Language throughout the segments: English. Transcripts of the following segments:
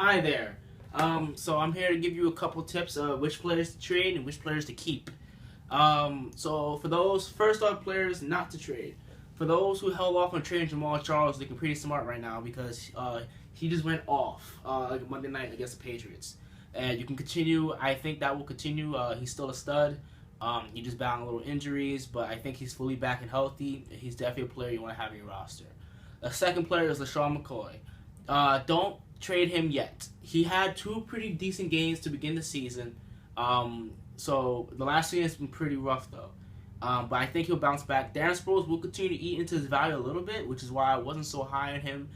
Hi there. So I'm here to give you a couple tips of which players to trade and which players to keep. So for those first off players not to trade, for those who held off on trading Jamal Charles, looking pretty smart right now because he just went off like Monday night against the Patriots, and you can continue. I think that will continue. He's still a stud. He just battling little injuries, but I think he's fully back and healthy. He's definitely a player you want to have in your roster. The second player is LaShawn McCoy. Don't trade him yet. He had two pretty decent games to begin the season. So the last season has been pretty rough though. But I think he'll bounce back. Darren Sproles will continue to eat into his value a little bit, which is why I wasn't so high on him.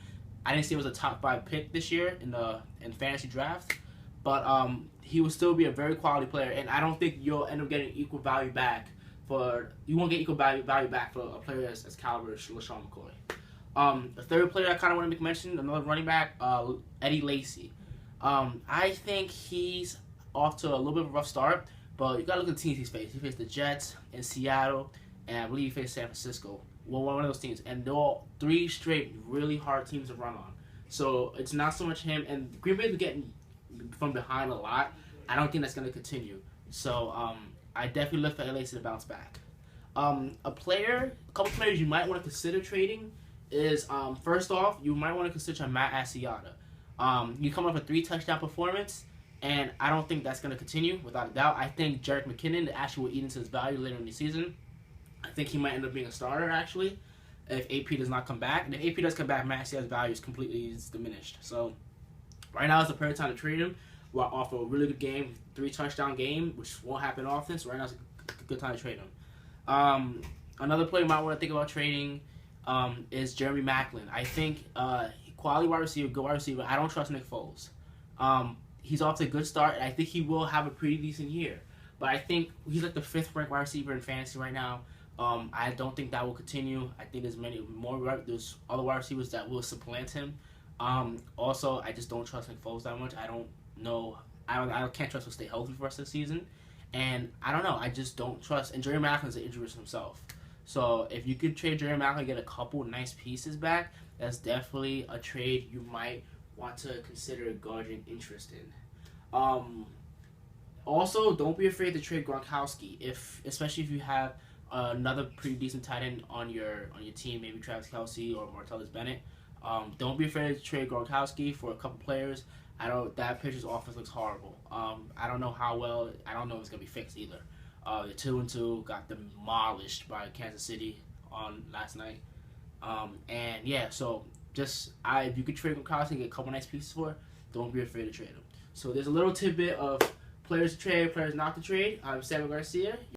I didn't see him as a top 5 pick this year in fantasy draft, but he will still be a very quality player, and I don't think you'll end up getting equal value back you won't get equal value back for a player as caliber as LaShawn McCoy. The third player I kind of want to make mention, another running back, Eddie Lacy. I think he's off to a little bit of a rough start, but you got to look at the teams he's faced. He faced the Jets and Seattle, and I believe he faced San Francisco. Well, one of those teams, and they're all 3 straight really hard teams to run on. So it's not so much him, and Green Bay's getting from behind a lot. I don't think that's going to continue. So I definitely look for Lacy to bounce back. A couple players you might want to consider trading is first off, you might want to consider Matt Asiata. You come up with a 3-touchdown performance, and I don't think that's going to continue without a doubt. I think Jerick McKinnon actually will eat into his value later in the season. I think he might end up being a starter actually if AP does not come back. And if AP does come back, Matt Asiata's value is completely diminished. So right now is the perfect time to trade him. We're off a really good game, 3-touchdown game, which won't happen often. So right now is a good time to trade him. Another player you might want to think about trading is Jeremy Maclin. I think quality wide receiver, good wide receiver. I don't trust Nick Foles. He's off to a good start, and I think he will have a pretty decent year. But I think he's like the 5th ranked wide receiver in fantasy right now. I don't think that will continue. I think there's there's other wide receivers that will supplant him. Also, I just don't trust Nick Foles that much. I don't know. I can't trust him to stay healthy for the rest of the season. And I don't know. I just don't trust. And Jerry Macklin's an injury himself. So if you could trade Jerry Maclin and get a couple nice pieces back, that's definitely a trade you might want to consider gauging interest in. Also, don't be afraid to trade Gronkowski, especially if you have another pretty decent tight end on your team, maybe Travis Kelce or Martellus Bennett. Don't be afraid to trade Gronkowski for a couple players. That Patriots offense looks horrible. I don't know how well. I don't know if it's gonna be fixed either. The 2-2 got demolished by Kansas City on last night. And yeah, so if you could trade Gronkowski and get a couple nice pieces for, don't be afraid to trade him. So there's a little tidbit of players to trade, players not to trade. I'm Samuel Garcia.